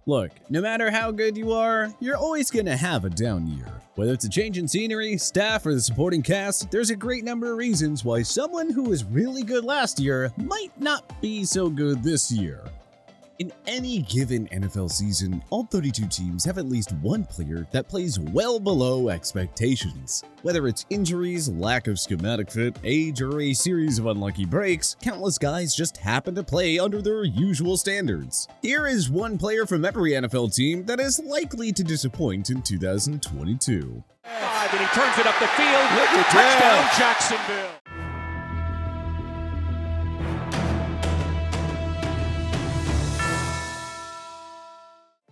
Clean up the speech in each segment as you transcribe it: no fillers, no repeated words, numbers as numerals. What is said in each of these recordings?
Look, no matter how good you are, you're always gonna have a down year. Whether it's a change in scenery, staff, or the supporting cast, there's a great number of reasons why someone who was really good last year might not be so good this year. In any given NFL season, all 32 teams have at least one player that plays well below expectations. Whether it's injuries, lack of schematic fit, age, or a series of unlucky breaks, countless guys just happen to play under their usual standards. Here is one player from every NFL team that is likely to disappoint in 2022. And he turns it up the field. Touchdown, Jacksonville.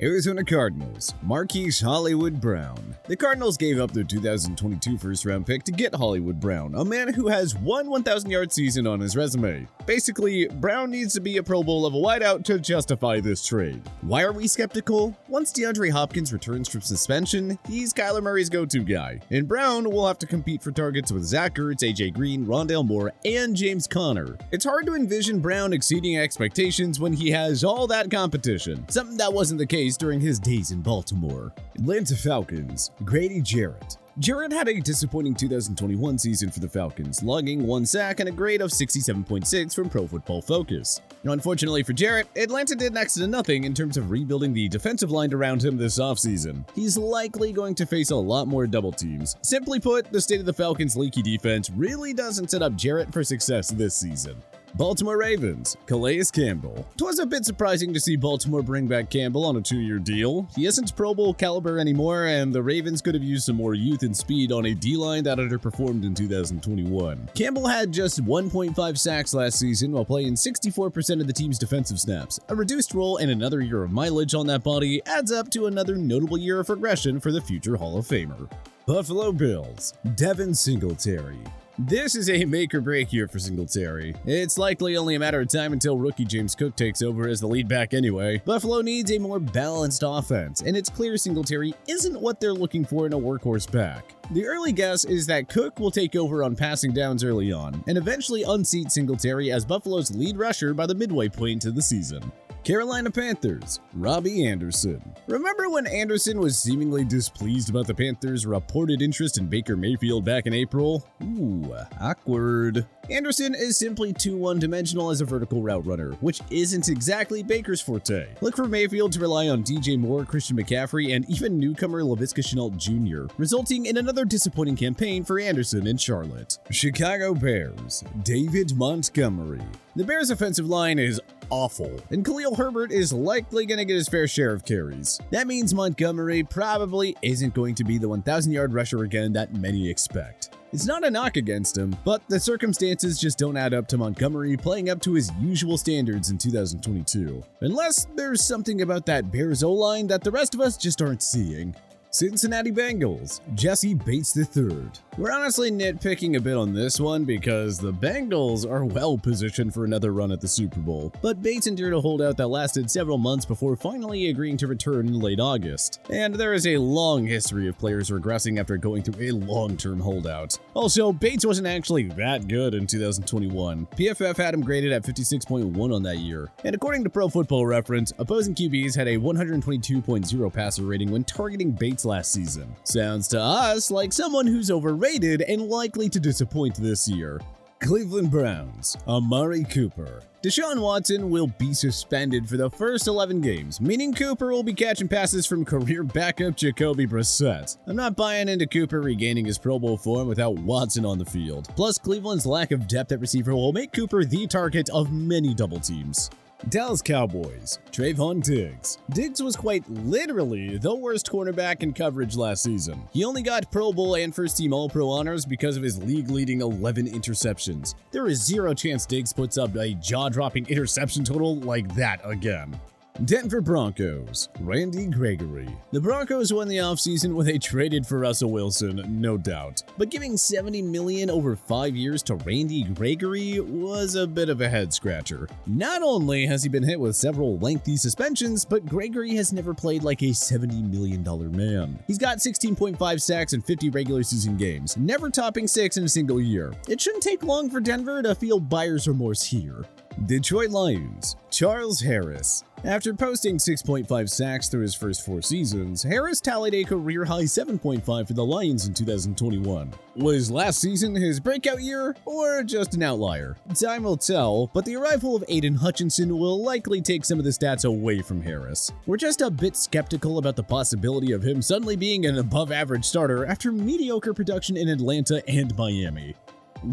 Arizona Cardinals, Marquise Hollywood Brown. The Cardinals gave up their 2022 first-round pick to get Hollywood Brown, a man who has one 1,000-yard season on his resume. Basically, Brown needs to be a Pro Bowl-level wideout to justify this trade. Why are we skeptical? Once DeAndre Hopkins returns from suspension, he's Kyler Murray's go-to guy, and Brown will have to compete for targets with Zach Ertz, AJ Green, Rondale Moore, and James Conner. It's hard to envision Brown exceeding expectations when he has all that competition, something that wasn't the case during his days in Baltimore. Atlanta Falcons, Grady Jarrett. Jarrett had a disappointing 2021 season for the Falcons, logging 1 sack and a grade of 67.6 from Pro Football Focus. Now, unfortunately for Jarrett, Atlanta did next to nothing in terms of rebuilding the defensive line around him this offseason. He's likely going to face a lot more double teams. Simply put, the state of the Falcons' leaky defense really doesn't set up Jarrett for success this season. Baltimore Ravens, Calais Campbell. It was a bit surprising to see Baltimore bring back Campbell on a 2-year deal. He isn't Pro Bowl caliber anymore, and the Ravens could have used some more youth and speed on a D-line that underperformed in 2021. Campbell had just 1.5 sacks last season while playing 64% of the team's defensive snaps. A reduced role and another year of mileage on that body adds up to another notable year of regression for the future Hall of Famer. Buffalo Bills, Devin Singletary. This is a make-or-break year for Singletary. It's likely only a matter of time until rookie James Cook takes over as the lead back anyway. Buffalo needs a more balanced offense, and it's clear Singletary isn't what they're looking for in a workhorse back. The early guess is that Cook will take over on passing downs early on, and eventually unseat Singletary as Buffalo's lead rusher by the midway point of the season. Carolina Panthers, Robbie Anderson. Remember when Anderson was seemingly displeased about the Panthers' reported interest in Baker Mayfield back in April? Ooh, awkward. Anderson is simply too one-dimensional as a vertical route runner, which isn't exactly Baker's forte. Look for Mayfield to rely on DJ Moore, Christian McCaffrey, and even newcomer Laviska Shenault Jr., resulting in another disappointing campaign for Anderson in Charlotte. Chicago Bears, David Montgomery. The Bears' offensive line is awful, and Khalil Herbert is likely going to get his fair share of carries. That means Montgomery probably isn't going to be the 1,000-yard rusher again that many expect. It's not a knock against him, but the circumstances just don't add up to Montgomery playing up to his usual standards in 2022. Unless there's something about that Bears O-line that the rest of us just aren't seeing. Cincinnati Bengals, Jesse Bates III. We're honestly nitpicking a bit on this one because the Bengals are well positioned for another run at the Super Bowl, but Bates endured a holdout that lasted several months before finally agreeing to return in late August. And there is a long history of players regressing after going through a long-term holdout. Also, Bates wasn't actually that good in 2021. PFF had him graded at 56.1 on that year, and according to Pro Football Reference, opposing QBs had a 122.0 passer rating when targeting Bates last season. Sounds to us like someone who's overrated and likely to disappoint this year. Cleveland Browns, Amari Cooper. Deshaun Watson will be suspended for the first 11 games, meaning Cooper will be catching passes from career backup Jacoby Brissett. I'm not buying into Cooper regaining his Pro Bowl form without Watson on the field. Plus, Cleveland's lack of depth at receiver will make Cooper the target of many double teams. Dallas Cowboys, Trayvon Diggs. Diggs was quite literally the worst cornerback in coverage last season. He only got Pro Bowl and first-team All-Pro honors because of his league-leading 11 interceptions. There is zero chance Diggs puts up a jaw-dropping interception total like that again. Denver Broncos, Randy Gregory. The Broncos won the offseason when they traded for Russell Wilson, no doubt. But giving $70 million over 5 years to Randy Gregory was a bit of a head-scratcher. Not only has he been hit with several lengthy suspensions, but Gregory has never played like a $70 million man. He's got 16.5 sacks in 50 regular season games, never topping 6 in a single year. It shouldn't take long for Denver to feel buyer's remorse here. Detroit Lions, Charles Harris. After posting 6.5 sacks through his first 4 seasons, Harris tallied a career-high 7.5 for the Lions in 2021. Was last season his breakout year, or just an outlier? Time will tell, but the arrival of Aiden Hutchinson will likely take some of the stats away from Harris. We're just a bit skeptical about the possibility of him suddenly being an above-average starter after mediocre production in Atlanta and Miami.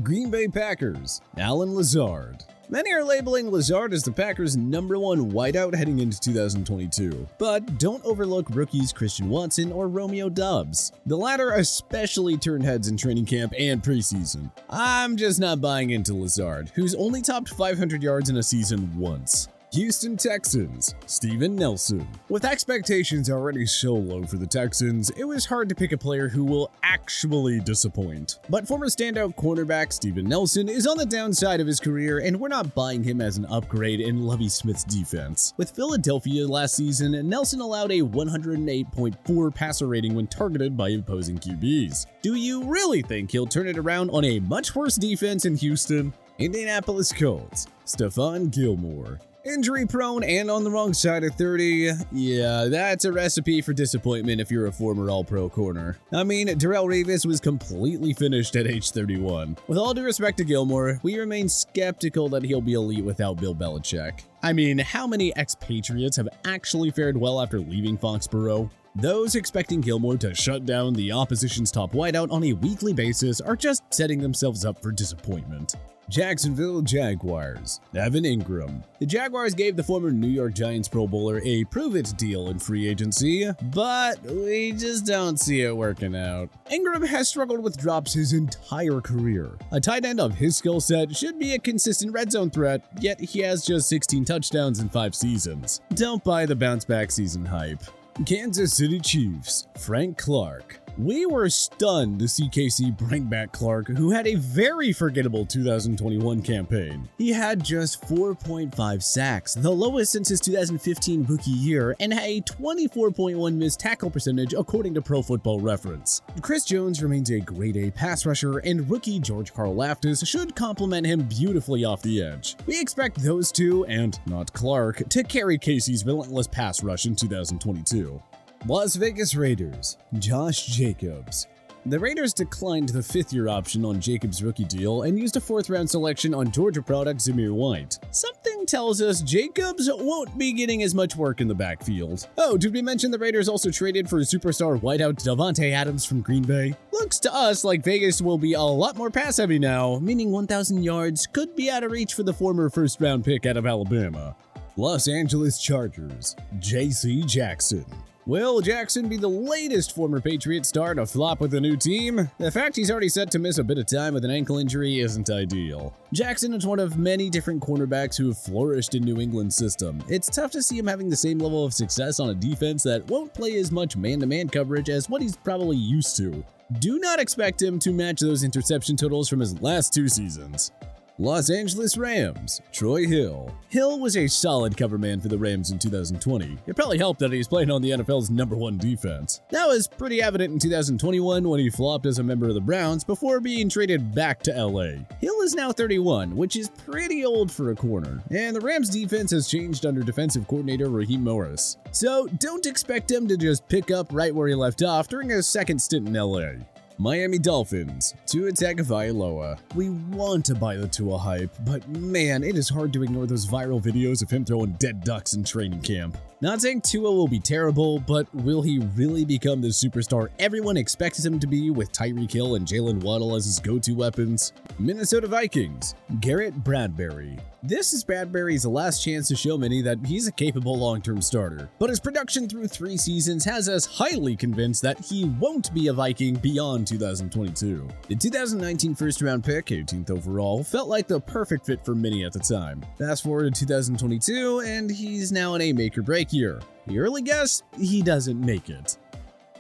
Green Bay Packers, Allen Lazard. Many are labeling Lazard as the Packers' #1 wideout heading into 2022, but don't overlook rookies Christian Watson or Romeo Doubs. The latter especially turned heads in training camp and preseason. I'm just not buying into Lazard, who's only topped 500 yards in a season once. Houston Texans, Steven Nelson. With expectations already so low for the Texans, it was hard to pick a player who will actually disappoint. But former standout cornerback Steven Nelson is on the downside of his career, and we're not buying him as an upgrade in Lovie Smith's defense. With Philadelphia last season, Nelson allowed a 108.4 passer rating when targeted by opposing QBs. Do you really think he'll turn it around on a much worse defense in Houston? Indianapolis Colts, Stephon Gilmore. Injury-prone and on the wrong side of 30, yeah, that's a recipe for disappointment if you're a former All-Pro corner. I mean, Darrelle Revis was completely finished at age 31. With all due respect to Gilmore, we remain skeptical that he'll be elite without Bill Belichick. I mean, how many ex-Patriots have actually fared well after leaving Foxborough? Those expecting Gilmore to shut down the opposition's top wideout on a weekly basis are just setting themselves up for disappointment. Jacksonville Jaguars, Evan Ingram. The Jaguars gave the former New York Giants Pro Bowler a prove-it deal in free agency, but we just don't see it working out. Ingram has struggled with drops his entire career. A tight end of his skill set should be a consistent red zone threat, yet he has just 16 touchdowns in 5 seasons. Don't buy the bounce-back season hype. Kansas City Chiefs, Frank Clark. We were stunned to see KC bring back Clark, who had a very forgettable 2021 campaign. He had just 4.5 sacks, the lowest since his 2015 rookie year, and had a 24.1 missed tackle percentage according to Pro Football Reference. Chris Jones remains a grade A pass rusher, and rookie George Karlaftis should complement him beautifully off the edge. We expect those two, and not Clark, to carry KC's relentless pass rush in 2022. Las Vegas Raiders, Josh Jacobs. The Raiders declined the 5th-year option on Jacobs' rookie deal and used a 4th-round selection on Georgia product Zamir White. Something tells us Jacobs won't be getting as much work in the backfield. Oh, did we mention the Raiders also traded for superstar wideout Davante Adams from Green Bay? Looks to us like Vegas will be a lot more pass-heavy now, meaning 1,000 yards could be out of reach for the former 1st-round pick out of Alabama. Los Angeles Chargers, J.C. Jackson. Will Jackson be the latest former Patriot star to flop with a new team? The fact he's already set to miss a bit of time with an ankle injury isn't ideal. Jackson is one of many different cornerbacks who have flourished in New England's system. It's tough to see him having the same level of success on a defense that won't play as much man-to-man coverage as what he's probably used to. Do not expect him to match those interception totals from his last 2 seasons. Los Angeles Rams, Troy Hill. Hill was a solid cover man for the Rams in 2020. It probably helped that he's playing on the NFL's #1 defense. That was pretty evident in 2021 when he flopped as a member of the Browns before being traded back to LA. Hill is now 31, which is pretty old for a corner, and the Rams defense has changed under defensive coordinator Raheem Morris. So don't expect him to just pick up right where he left off during his 2nd stint in LA. Miami Dolphins, Tua Tagovailoa. We want to buy the Tua hype, but man, it is hard to ignore those viral videos of him throwing dead ducks in training camp. Not saying Tua will be terrible, but will he really become the superstar everyone expects him to be with Tyreek Hill and Jalen Waddle as his go-to weapons? Minnesota Vikings, Garrett Bradbury. This is Bradbury's last chance to show many that he's a capable long-term starter, but his production through 3 seasons has us highly convinced that he won't be a Viking beyond 2022. The 2019 first-round pick, 18th overall, felt like the perfect fit for many at the time. Fast forward to 2022, and he's now in a make-or-break year. The early guess, he doesn't make it.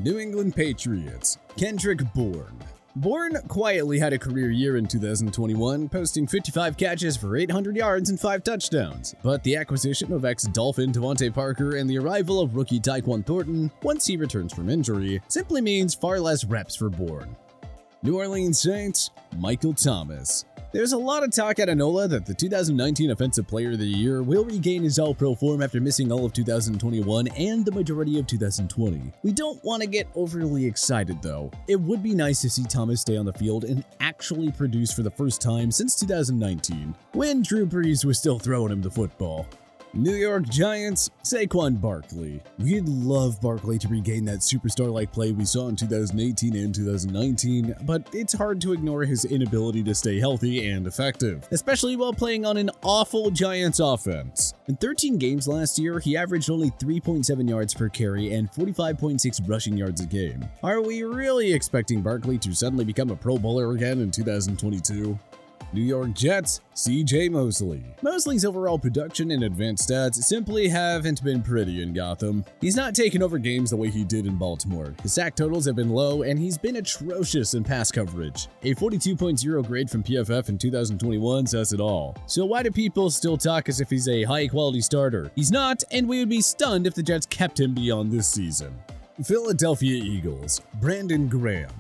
New England Patriots, Kendrick Bourne. Bourne quietly had a career year in 2021, posting 55 catches for 800 yards and 5 touchdowns, but the acquisition of ex-Dolphin Devontae Parker and the arrival of rookie Tyquan Thornton, once he returns from injury, simply means far less reps for Bourne. New Orleans Saints, Michael Thomas. There's a lot of talk at Enola that the 2019 Offensive Player of the Year will regain his All-Pro form after missing all of 2021 and the majority of 2020. We don't want to get overly excited though. It would be nice to see Thomas stay on the field and actually produce for the first time since 2019, when Drew Brees was still throwing him the football. New York Giants, Saquon Barkley. We'd love Barkley to regain that superstar-like play we saw in 2018 and 2019, but it's hard to ignore his inability to stay healthy and effective, especially while playing on an awful Giants offense. In 13 games last year, he averaged only 3.7 yards per carry and 45.6 rushing yards a game. Are we really expecting Barkley to suddenly become a Pro Bowler again in 2022? New York Jets, CJ Mosley. Mosley's overall production and advanced stats simply haven't been pretty in Gotham. He's not taken over games the way he did in Baltimore. His sack totals have been low, and he's been atrocious in pass coverage. A 42.0 grade from PFF in 2021 says it all. So why do people still talk as if he's a high-quality starter? He's not, and we would be stunned if the Jets kept him beyond this season. Philadelphia Eagles, Brandon Graham.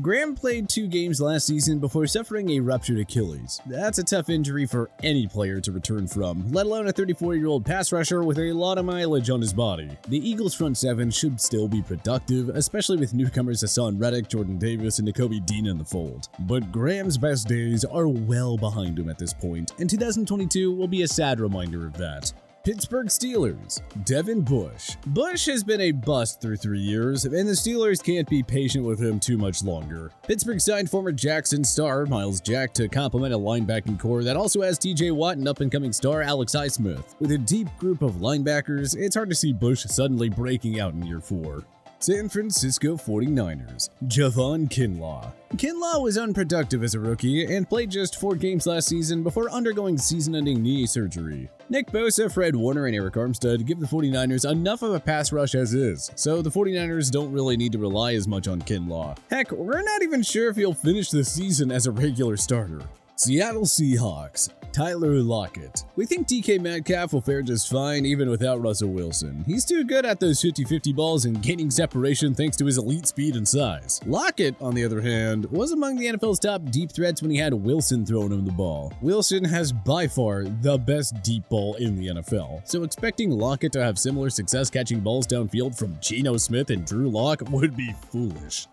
Graham played 2 games last season before suffering a ruptured Achilles. That's a tough injury for any player to return from, let alone a 34-year-old pass rusher with a lot of mileage on his body. The Eagles' front 7 should still be productive, especially with newcomers Hassan Reddick, Jordan Davis, and Nakobe Dean in the fold. But Graham's best days are well behind him at this point, and 2022 will be a sad reminder of that. Pittsburgh Steelers, Devin Bush. Bush has been a bust through 3 years, and the Steelers can't be patient with him too much longer. Pittsburgh signed former Jackson star Miles Jack to complement a linebacking core that also has TJ Watt and up-and-coming star Alex Highsmith. With a deep group of linebackers, it's hard to see Bush suddenly breaking out in year 4. San Francisco 49ers, Javon Kinlaw. Kinlaw was unproductive as a rookie and played just 4 games last season before undergoing season-ending knee surgery. Nick Bosa, Fred Warner, and Eric Armstead give the 49ers enough of a pass rush as is, so the 49ers don't really need to rely as much on Kinlaw. Heck, we're not even sure if he'll finish the season as a regular starter. Seattle Seahawks, Tyler Lockett. We think DK Metcalf will fare just fine even without Russell Wilson. He's too good at those 50-50 balls and gaining separation thanks to his elite speed and size. Lockett, on the other hand, was among the NFL's top deep threats when he had Wilson throwing him the ball. Wilson has by far the best deep ball in the NFL, so expecting Lockett to have similar success catching balls downfield from Geno Smith and Drew Lock would be foolish.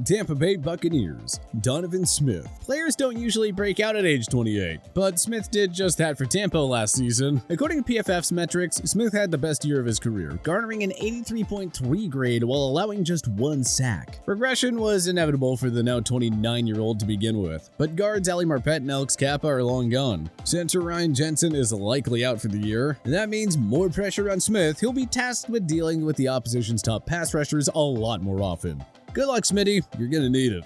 Tampa Bay Buccaneers, Donovan Smith. Players don't usually break out at age 28, but Smith did just that for Tampa last season. According to PFF's metrics, Smith had the best year of his career, garnering an 83.3 grade while allowing just 1 sack. Regression was inevitable for the now 29-year-old to begin with, but guards Ali Marpet and Alex Kappa are long gone. Center Ryan Jensen is likely out for the year, and that means more pressure on Smith, who'll be tasked with dealing with the opposition's top pass rushers a lot more often. Good luck, Smitty. You're gonna need it.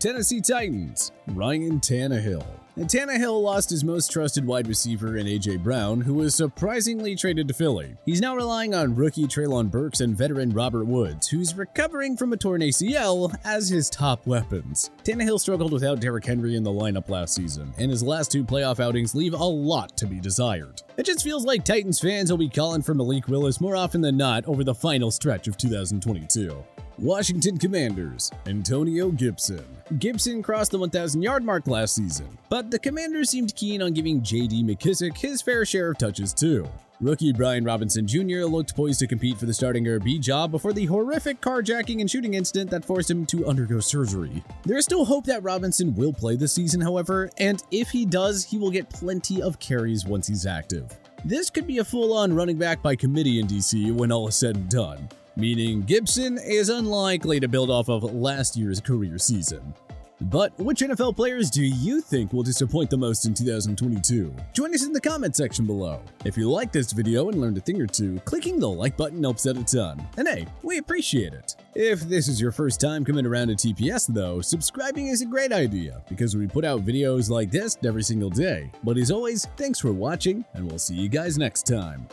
Tennessee Titans, Ryan Tannehill. And Tannehill lost his most trusted wide receiver in A.J. Brown, who was surprisingly traded to Philly. He's now relying on rookie Treylon Burks and veteran Robert Woods, who's recovering from a torn ACL, as his top weapons. Tannehill struggled without Derrick Henry in the lineup last season, and his last 2 playoff outings leave a lot to be desired. It just feels like Titans fans will be calling for Malik Willis more often than not over the final stretch of 2022. Washington Commanders, Antonio Gibson. Gibson crossed the 1,000-yard mark last season, but the Commanders seemed keen on giving J.D. McKissick his fair share of touches too. Rookie Brian Robinson Jr. looked poised to compete for the starting RB job before the horrific carjacking and shooting incident that forced him to undergo surgery. There is still hope that Robinson will play this season, however, and if he does, he will get plenty of carries once he's active. This could be a full-on running back by committee in DC when all is said and done, meaning Gibson is unlikely to build off of last year's career season. But which NFL players do you think will disappoint the most in 2022? Join us in the comment section below. If you liked this video and learned a thing or two, clicking the like button helps out a ton. And hey, we appreciate it. If this is your first time coming around to TPS though, subscribing is a great idea because we put out videos like this every single day. But as always, thanks for watching and we'll see you guys next time.